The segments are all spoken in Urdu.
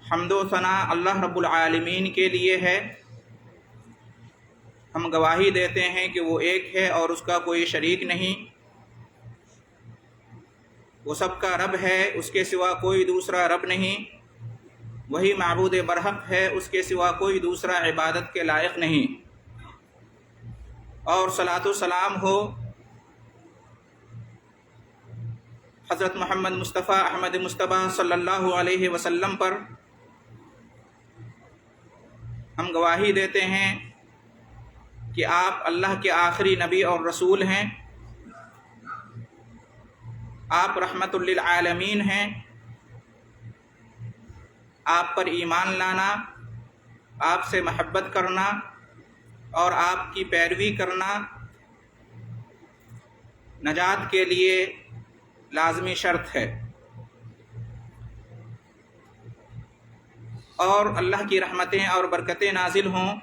حمد و ثنا اللہ رب العالمین کے لیے ہے۔ ہم گواہی دیتے ہیں کہ وہ ایک ہے اور اس کا کوئی شریک نہیں، وہ سب کا رب ہے، اس کے سوا کوئی دوسرا رب نہیں، وہی معبود برحق ہے، اس کے سوا کوئی دوسرا عبادت کے لائق نہیں۔ اور صلاۃ و سلام ہو حضرت محمد مصطفیٰ احمد مصطفیٰ صلی اللہ علیہ وسلم پر۔ ہم گواہی دیتے ہیں کہ آپ اللہ کے آخری نبی اور رسول ہیں، آپ رحمت للعالمین ہیں۔ آپ پر ایمان لانا، آپ سے محبت کرنا اور آپ کی پیروی کرنا نجات کے لیے لازمی شرط ہے۔ اور اللہ کی رحمتیں اور برکتیں نازل ہوں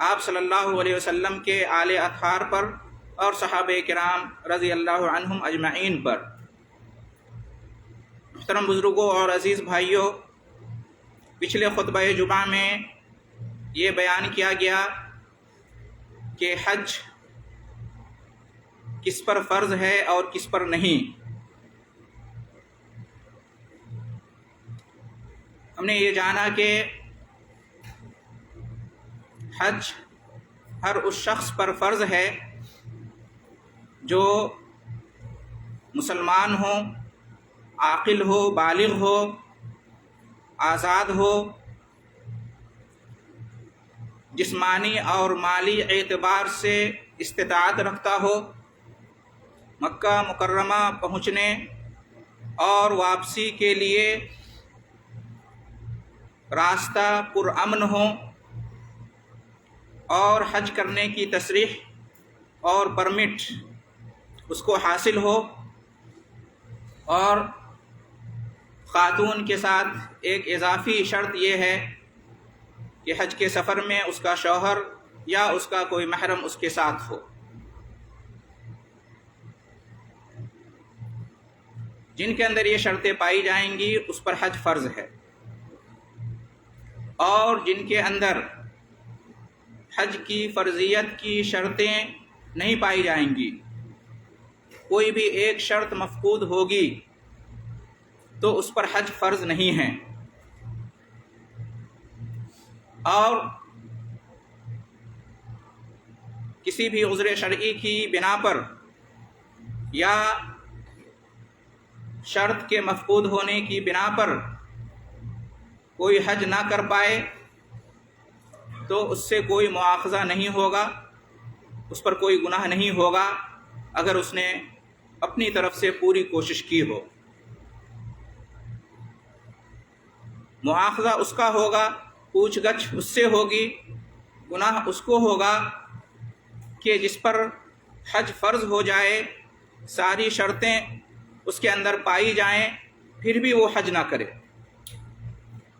آپ صلی اللہ علیہ وسلم کے آل اطہار پر اور صحابہ کرام رضی اللہ عنہم اجمعین پر۔ محترم بزرگوں اور عزیز بھائیوں، پچھلے خطبہ جمعہ میں یہ بیان کیا گیا کہ حج کس پر فرض ہے اور کس پر نہیں۔ ہم نے یہ جانا کہ حج ہر اس شخص پر فرض ہے جو مسلمان ہو، عاقل ہو، بالغ ہو، آزاد ہو، جسمانی اور مالی اعتبار سے استطاعت رکھتا ہو، مکہ مکرمہ پہنچنے اور واپسی کے لیے راستہ پرامن ہو، اور حج کرنے کی تصریح اور پرمٹ اس کو حاصل ہو، اور خاتون کے ساتھ ایک اضافی شرط یہ ہے کہ حج کے سفر میں اس کا شوہر یا اس کا کوئی محرم اس کے ساتھ ہو۔ جن کے اندر یہ شرطیں پائی جائیں گی اس پر حج فرض ہے، اور جن کے اندر حج کی فرضیت کی شرطیں نہیں پائی جائیں گی، کوئی بھی ایک شرط مفقود ہوگی تو اس پر حج فرض نہیں ہے۔ اور کسی بھی عذر شرعی کی بنا پر یا شرط کے مفقود ہونے کی بنا پر کوئی حج نہ کر پائے تو اس سے کوئی مواخذہ نہیں ہوگا، اس پر کوئی گناہ نہیں ہوگا اگر اس نے اپنی طرف سے پوری کوشش کی ہو۔ مواخذہ اس کا ہوگا، پوچھ گچھ اس سے ہوگی، گناہ اس کو ہوگا کہ جس پر حج فرض ہو جائے، ساری شرطیں اس کے اندر پائی جائیں، پھر بھی وہ حج نہ کرے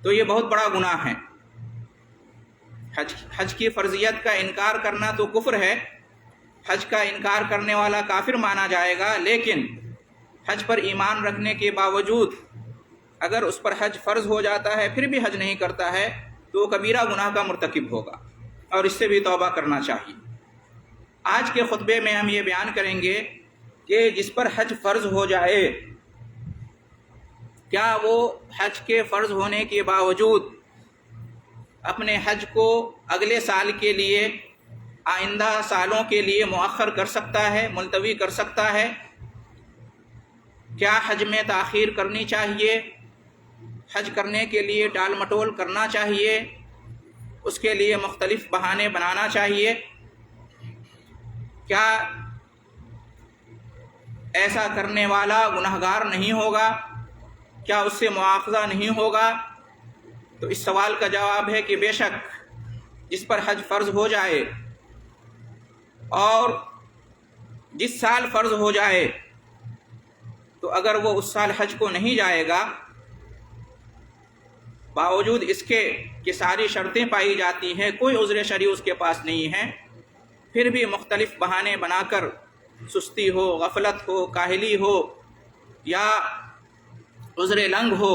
تو یہ بہت بڑا گناہ ہے۔ حج کی فرضیت کا انکار کرنا تو کفر ہے، حج کا انکار کرنے والا کافر مانا جائے گا، لیکن حج پر ایمان رکھنے کے باوجود اگر اس پر حج فرض ہو جاتا ہے پھر بھی حج نہیں کرتا ہے تو وہ کبیرہ گناہ کا مرتکب ہوگا، اور اس سے بھی توبہ کرنا چاہیے۔ آج کے خطبے میں ہم یہ بیان کریں گے کہ جس پر حج فرض ہو جائے، کیا وہ حج کے فرض ہونے کے باوجود اپنے حج کو اگلے سال کے لیے، آئندہ سالوں کے لیے مؤخر کر سکتا ہے، ملتوی کر سکتا ہے؟ کیا حج میں تاخیر کرنی چاہیے؟ حج کرنے کے لیے ٹال مٹول کرنا چاہیے؟ اس کے لیے مختلف بہانے بنانا چاہیے؟ کیا ایسا کرنے والا گنہگار نہیں ہوگا؟ کیا اس سے مواخذہ نہیں ہوگا؟ تو اس سوال کا جواب ہے کہ بے شک جس پر حج فرض ہو جائے اور جس سال فرض ہو جائے تو اگر وہ اس سال حج کو نہیں جائے گا، باوجود اس کے کہ ساری شرطیں پائی جاتی ہیں، کوئی عذر شرعی اس کے پاس نہیں ہے، پھر بھی مختلف بہانے بنا کر سستی ہو، غفلت ہو، کاہلی ہو یا عذر لنگ ہو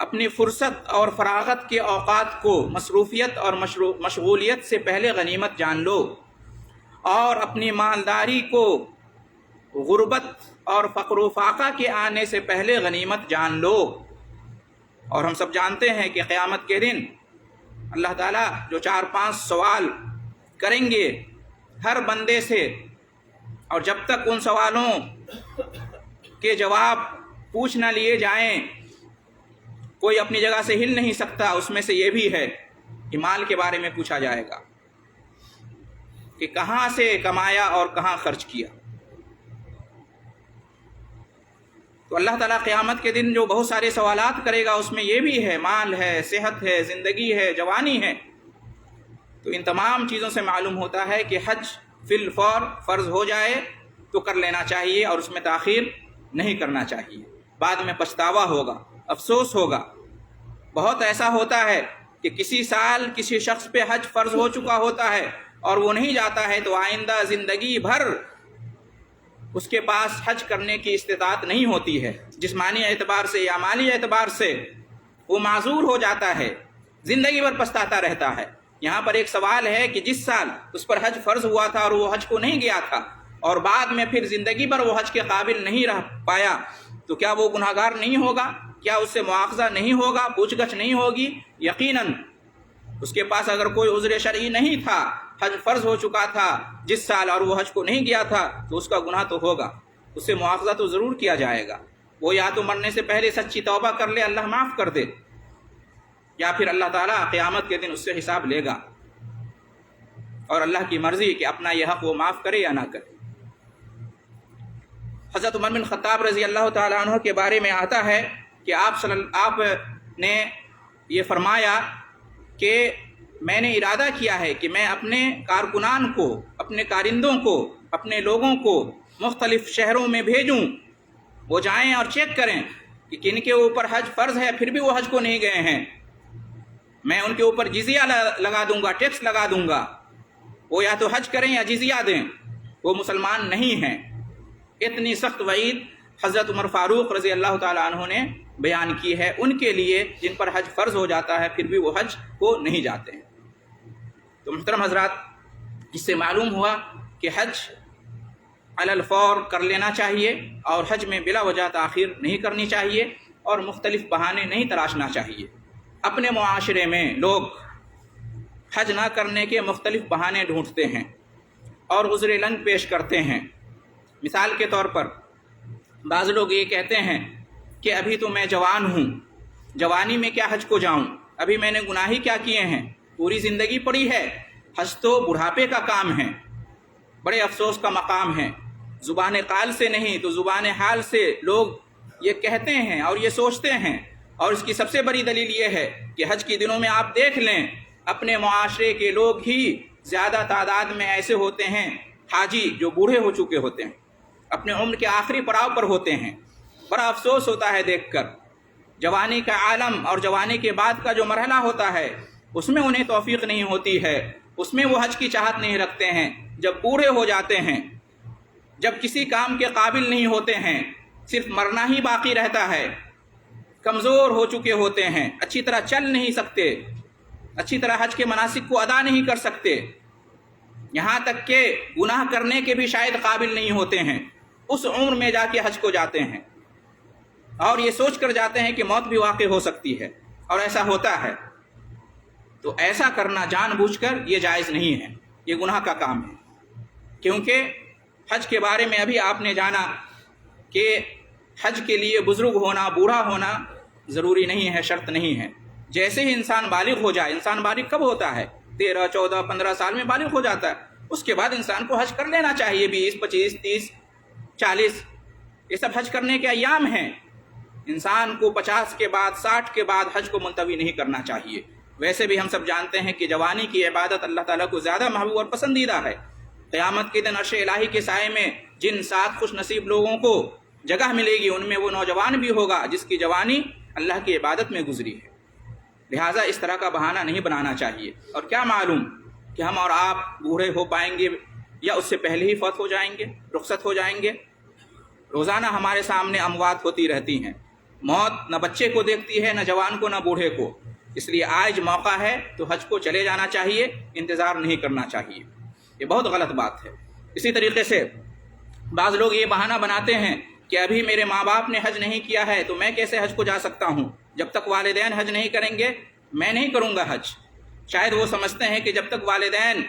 اپنی فرصت اور فراغت کے اوقات کو مصروفیت اور مشغولیت سے پہلے غنیمت جان لو، اور اپنی مالداری کو غربت اور فقر و فاقہ کے آنے سے پہلے غنیمت جان لو۔ اور ہم سب جانتے ہیں کہ قیامت کے دن اللہ تعالیٰ جو 4-5 سوال کریں گے ہر بندے سے، اور جب تک ان سوالوں کے جواب پوچھ نہ لیے جائیں کوئی اپنی جگہ سے ہل نہیں سکتا۔ اس میں سے یہ بھی ہے کہ مال کے بارے میں پوچھا جائے گا کہ کہاں سے کمایا اور کہاں خرچ کیا۔ تو اللہ تعالیٰ قیامت کے دن جو بہت سارے سوالات کرے گا اس میں یہ بھی ہے، مال ہے، صحت ہے، زندگی ہے، جوانی ہے۔ تو ان تمام چیزوں سے معلوم ہوتا ہے کہ حج فی الفور فرض ہو جائے تو کر لینا چاہیے، اور اس میں تاخیر نہیں کرنا چاہیے۔ بعد میں پچھتاوا ہوگا، افسوس ہوگا۔ بہت ایسا ہوتا ہے کہ کسی سال کسی شخص پہ حج فرض ہو چکا ہوتا ہے اور وہ نہیں جاتا ہے، تو آئندہ زندگی بھر اس کے پاس حج کرنے کی استطاعت نہیں ہوتی ہے، جسمانی اعتبار سے یا مالی اعتبار سے وہ معذور ہو جاتا ہے، زندگی بھر پچھتاتا رہتا ہے۔ یہاں پر ایک سوال ہے کہ جس سال اس پر حج فرض ہوا تھا اور وہ حج کو نہیں گیا تھا، اور بعد میں پھر زندگی بھر وہ حج کے قابل نہیں رہ پایا، تو کیا وہ گناہگار نہیں ہوگا؟ کیا اس سے مواخذہ نہیں ہوگا؟ پوچھ گچھ نہیں ہوگی؟ یقیناً اس کے پاس اگر کوئی عذر شرعی نہیں تھا، حج فرض ہو چکا تھا جس سال اور وہ حج کو نہیں گیا تھا، تو اس کا گناہ تو ہوگا، اس سے مواخذہ تو ضرور کیا جائے گا۔ وہ یا تو مرنے سے پہلے سچی توبہ کر لے، اللہ معاف کر دے، یا پھر اللہ تعالیٰ قیامت کے دن اس سے حساب لے گا، اور اللہ کی مرضی کہ اپنا یہ حق وہ معاف کرے یا نہ کرے۔ حضرت عمر بن خطاب رضی اللہ تعالیٰ عنہ کے بارے میں آتا ہے کہ آپ نے یہ فرمایا کہ میں نے ارادہ کیا ہے کہ میں اپنے کارکنان کو، اپنے کارندوں کو، اپنے لوگوں کو مختلف شہروں میں بھیجوں، وہ جائیں اور چیک کریں کہ کن کے اوپر حج فرض ہے پھر بھی وہ حج کو نہیں گئے ہیں۔ میں ان کے اوپر جزیہ لگا دوں گا، ٹیکس لگا دوں گا، وہ یا تو حج کریں یا جزیہ دیں، وہ مسلمان نہیں ہیں۔ اتنی سخت وعید حضرت عمر فاروق رضی اللہ تعالیٰ عنہ نے بیان کی ہے ان کے لیے جن پر حج فرض ہو جاتا ہے پھر بھی وہ حج کو نہیں جاتے ہیں۔ تو محترم حضرات، اس سے معلوم ہوا کہ حج علی الفور کر لینا چاہیے، اور حج میں بلا وجہ تاخیر نہیں کرنی چاہیے، اور مختلف بہانے نہیں تراشنا چاہیے۔ اپنے معاشرے میں لوگ حج نہ کرنے کے مختلف بہانے ڈھونڈتے ہیں اور عذر لنگ پیش کرتے ہیں۔ مثال کے طور پر بعض لوگ یہ کہتے ہیں کہ ابھی تو میں جوان ہوں، جوانی میں کیا حج کو جاؤں، ابھی میں نے گناہ ہی کیا کیے ہیں، پوری زندگی پڑی ہے، حج تو بڑھاپے کا کام ہے۔ بڑے افسوس کا مقام ہے، زبان قال سے نہیں تو زبان حال سے لوگ یہ کہتے ہیں اور یہ سوچتے ہیں۔ اور اس کی سب سے بڑی دلیل یہ ہے کہ حج کے دنوں میں آپ دیکھ لیں اپنے معاشرے کے لوگ ہی زیادہ تعداد میں ایسے ہوتے ہیں حاجی جو بوڑھے ہو چکے ہوتے ہیں، اپنے عمر کے آخری پڑاؤ پر ہوتے ہیں۔ بڑا افسوس ہوتا ہے دیکھ کر، جوانی کا عالم اور جوانی کے بعد کا جو مرحلہ ہوتا ہے اس میں انہیں توفیق نہیں ہوتی ہے، اس میں وہ حج کی چاہت نہیں رکھتے ہیں۔ جب بوڑھے ہو جاتے ہیں، جب کسی کام کے قابل نہیں ہوتے ہیں، صرف مرنا ہی باقی رہتا ہے، کمزور ہو چکے ہوتے ہیں، اچھی طرح چل نہیں سکتے، اچھی طرح حج کے مناسک کو ادا نہیں کر سکتے، یہاں تک کہ گناہ کرنے کے بھی شاید قابل نہیں ہوتے ہیں، اس عمر میں جا کے حج کو جاتے ہیں اور یہ سوچ کر جاتے ہیں کہ موت بھی واقع ہو سکتی ہے، اور ایسا ہوتا ہے۔ تو ایسا کرنا جان بوجھ کر یہ جائز نہیں ہے، یہ گناہ کا کام ہے، کیونکہ حج کے بارے میں ابھی آپ نے جانا کہ حج کے لیے بزرگ ہونا، بوڑھا ہونا ضروری نہیں ہے، شرط نہیں ہے۔ جیسے ہی انسان بالغ ہو جائے، انسان بالغ کب ہوتا ہے؟ 13، 14، 15 سال میں بالغ ہو جاتا ہے، اس کے بعد انسان کو حج کر لینا چاہیے۔ 20، 25، 30، 40 یہ سب حج کرنے کے ایام ہیں۔ انسان کو 50 کے بعد، 60 کے بعد حج کو ملتوی نہیں کرنا چاہیے۔ ویسے بھی ہم سب جانتے ہیں کہ جوانی کی عبادت اللہ تعالیٰ کو زیادہ محبوب اور پسندیدہ ہے۔ قیامت کے دن عرش الہی کے سائے میں جن 7 خوش نصیب لوگوں کو جگہ ملے گی ان میں وہ نوجوان بھی ہوگا جس کی جوانی اللہ کی عبادت میں گزری ہے۔ لہٰذا اس طرح کا بہانہ نہیں بنانا چاہیے، اور کیا معلوم کہ ہم اور آپ بوڑھے ہو پائیں گے یا اس سے پہلے ہی فوت ہو جائیں گے، رخصت ہو جائیں گے۔ روزانہ ہمارے سامنے اموات ہوتی رہتی ہیں، موت نہ بچے کو دیکھتی ہے، نہ جوان کو، نہ بوڑھے کو، اس لیے آج موقع ہے تو حج کو چلے جانا چاہیے، انتظار نہیں کرنا چاہیے۔ یہ بہت غلط بات ہے۔ اسی طریقے سے بعض لوگ یہ بہانہ بناتے ہیں کہ ابھی میرے ماں باپ نے حج نہیں کیا ہے تو میں کیسے حج کو جا سکتا ہوں، جب تک والدین حج نہیں کریں گے میں نہیں کروں گا حج۔ شاید وہ سمجھتے ہیں کہ جب تک والدین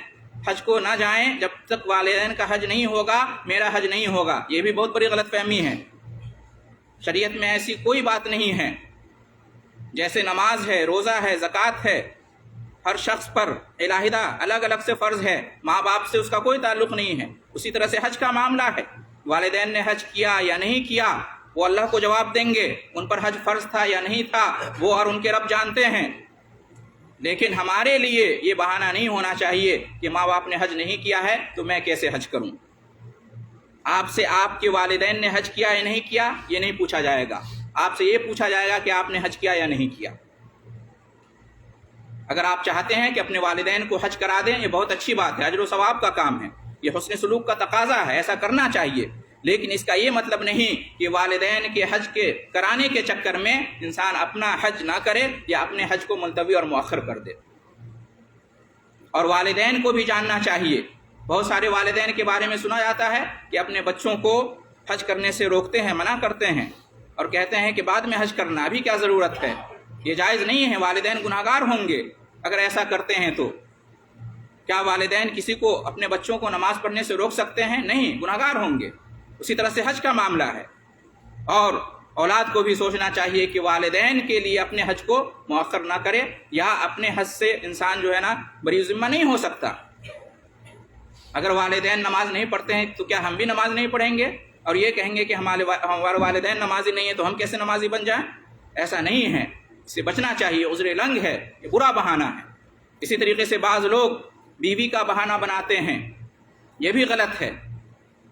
حج کو نہ جائیں، جب تک والدین کا حج نہیں ہوگا میرا حج نہیں ہوگا۔ یہ بھی بہت بڑی غلط فہمی ہے۔ شریعت میں ایسی کوئی بات نہیں ہے۔ جیسے نماز ہے، روزہ ہے، زکوٰۃ ہے، ہر شخص پر علیحدہ الگ الگ سے فرض ہے، ماں باپ سے اس کا کوئی تعلق نہیں ہے۔ اسی طرح سے حج کا معاملہ ہے، والدین نے حج کیا یا نہیں کیا وہ اللہ کو جواب دیں گے، ان پر حج فرض تھا یا نہیں تھا وہ اور ان کے رب جانتے ہیں۔ لیکن ہمارے لیے یہ بہانہ نہیں ہونا چاہیے کہ ماں باپ نے حج نہیں کیا ہے تو میں کیسے حج کروں۔ آپ سے آپ کے والدین نے حج کیا یا نہیں کیا یہ نہیں پوچھا جائے گا، آپ سے یہ پوچھا جائے گا کہ آپ نے حج کیا یا نہیں کیا۔ اگر آپ چاہتے ہیں کہ اپنے والدین کو حج کرا دیں یہ بہت اچھی بات ہے، اجر و ثواب کا کام ہے، یہ حسن سلوک کا تقاضا ہے، ایسا کرنا چاہیے۔ لیکن اس کا یہ مطلب نہیں کہ والدین کے حج کے کرانے کے چکر میں انسان اپنا حج نہ کرے یا اپنے حج کو ملتوی اور مؤخر کر دے۔ اور والدین کو بھی جاننا چاہیے، بہت سارے والدین کے بارے میں سنا جاتا ہے کہ اپنے بچوں کو حج کرنے سے روکتے ہیں، منع کرتے ہیں اور کہتے ہیں کہ بعد میں حج کرنا، ابھی کیا ضرورت ہے، یہ جائز نہیں ہے، والدین گناہگار ہوں گے اگر ایسا کرتے ہیں تو۔ کیا والدین کسی کو اپنے بچوں کو نماز پڑھنے سے روک سکتے ہیں؟ نہیں، گناہگار ہوں گے۔ اسی طرح سے حج کا معاملہ ہے، اور اولاد کو بھی سوچنا چاہیے کہ والدین کے لیے اپنے حج کو مؤخر نہ کرے، یا اپنے حج سے انسان جو ہے نا بری ذمہ نہیں ہو سکتا۔ اگر والدین نماز نہیں پڑھتے ہیں تو کیا ہم بھی نماز نہیں پڑھیں گے اور یہ کہیں گے کہ ہمارے والدین نمازی نہیں ہیں تو ہم کیسے نمازی بن جائیں؟ ایسا نہیں ہے، اس سے بچنا چاہیے، عذر لنگ ہے، یہ برا بہانہ ہے۔ اسی طریقے سے بعض لوگ بیوی کا بہانہ بناتے ہیں، یہ بھی غلط ہے۔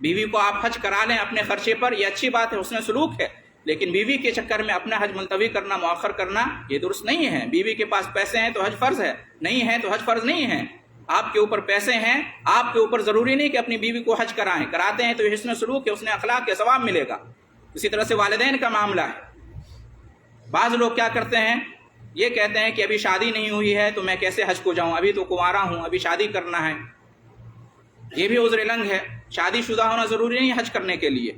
بیوی کو آپ حج کرا لیں اپنے خرچے پر، یہ اچھی بات ہے، حسن سلوک ہے، لیکن بیوی کے چکر میں اپنا حج ملتوی کرنا، مؤخر کرنا یہ درست نہیں ہے۔ بیوی کے پاس پیسے ہیں تو حج فرض ہے، نہیں ہے تو حج فرض نہیں ہے۔ آپ کے اوپر پیسے ہیں، آپ کے اوپر ضروری نہیں کہ اپنی بیوی کو حج کرائیں، کراتے ہیں تو یہ حسن سلوک ہے، حسن اخلاق کے ثواب ملے گا۔ اسی طرح سے والدین کا معاملہ ہے، بعض لوگ کیا کرتے ہیں، یہ کہتے ہیں کہ ابھی شادی نہیں ہوئی ہے تو میں کیسے حج کو جاؤں، ابھی تو کنوارا ہوں، ابھی شادی کرنا ہے۔ یہ بھی عذر لنگ ہے، شادی شدہ ہونا ضروری نہیں حج کرنے کے لیے۔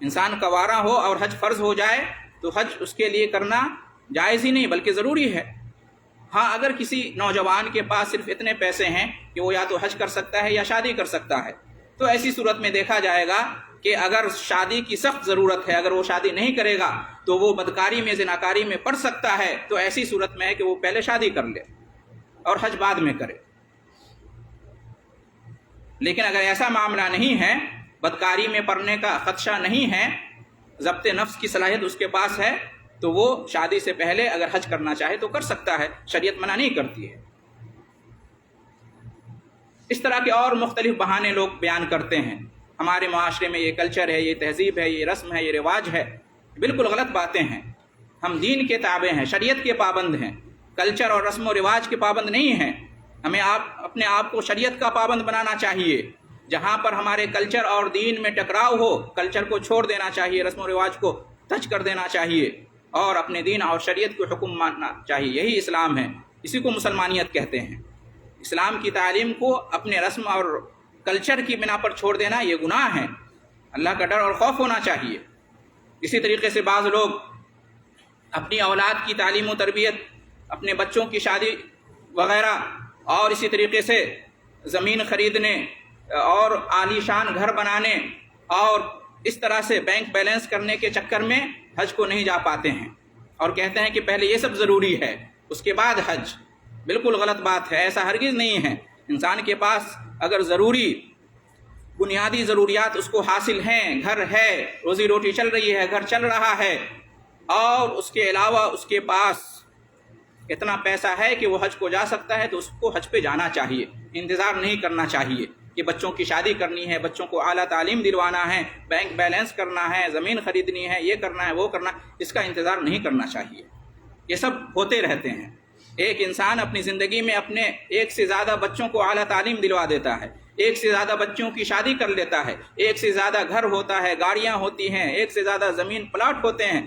انسان کنوارا ہو اور حج فرض ہو جائے تو حج اس کے لیے کرنا جائز ہی نہیں بلکہ ضروری ہے۔ ہاں، اگر کسی نوجوان کے پاس صرف اتنے پیسے ہیں کہ وہ یا تو حج کر سکتا ہے یا شادی کر سکتا ہے، تو ایسی صورت میں دیکھا جائے گا کہ اگر شادی کی سخت ضرورت ہے، اگر وہ شادی نہیں کرے گا تو وہ بدکاری میں، زناکاری میں پڑ سکتا ہے، تو ایسی صورت میں ہے کہ وہ پہلے شادی کر لے اور حج بعد میں کرے۔ لیکن اگر ایسا معاملہ نہیں ہے، بدکاری میں پڑنے کا خدشہ نہیں ہے، ضبط نفس کی صلاحیت اس کے پاس ہے، تو وہ شادی سے پہلے اگر حج کرنا چاہے تو کر سکتا ہے، شریعت منع نہیں کرتی ہے۔ اس طرح کے اور مختلف بہانے لوگ بیان کرتے ہیں، ہمارے معاشرے میں یہ کلچر ہے، یہ تہذیب ہے، یہ رسم ہے، یہ رواج ہے، بالکل غلط باتیں ہیں۔ ہم دین کے تابع ہیں، شریعت کے پابند ہیں، کلچر اور رسم و رواج کے پابند نہیں ہیں۔ ہمیں اپنے آپ کو شریعت کا پابند بنانا چاہیے۔ جہاں پر ہمارے کلچر اور دین میں ٹکراؤ ہو، کلچر کو چھوڑ دینا چاہیے، رسم و رواج کو ترک کر دینا چاہیے اور اپنے دین اور شریعت کو حکم ماننا چاہیے۔ یہی اسلام ہے، اسی کو مسلمانیت کہتے ہیں۔ اسلام کی تعلیم کو اپنے رسم اور کلچر کی بنا پر چھوڑ دینا یہ گناہ ہے۔ اللہ کا ڈر اور خوف ہونا چاہیے۔ اسی طریقے سے بعض لوگ اپنی اولاد کی تعلیم و تربیت، اپنے بچوں کی شادی وغیرہ، اور اسی طریقے سے زمین خریدنے اور عالی شان گھر بنانے اور اس طرح سے بینک بیلنس کرنے کے چکر میں حج کو نہیں جا پاتے ہیں اور کہتے ہیں کہ پہلے یہ سب ضروری ہے اس کے بعد حج۔ بالکل غلط بات ہے، ایسا ہرگز نہیں ہے۔ انسان کے پاس اگر ضروری بنیادی ضروریات اس کو حاصل ہیں، گھر ہے، روزی روٹی چل رہی ہے، گھر چل رہا ہے، اور اس کے علاوہ اس کے پاس اتنا پیسہ ہے کہ وہ حج کو جا سکتا ہے، تو اس کو حج پہ جانا چاہیے، انتظار نہیں کرنا چاہیے کہ بچوں کی شادی کرنی ہے، بچوں کو اعلیٰ تعلیم دلوانا ہے، بینک بیلنس کرنا ہے، زمین خریدنی ہے، یہ کرنا ہے، وہ کرنا ہے، اس کا انتظار نہیں کرنا چاہیے۔ یہ سب ہوتے رہتے ہیں۔ ایک انسان اپنی زندگی میں اپنے ایک سے زیادہ بچوں کو اعلیٰ تعلیم دلوا دیتا ہے، ایک سے زیادہ بچوں کی شادی کر لیتا ہے، ایک سے زیادہ گھر ہوتا ہے، گاڑیاں ہوتی ہیں، ایک سے زیادہ زمین پلاٹ ہوتے ہیں،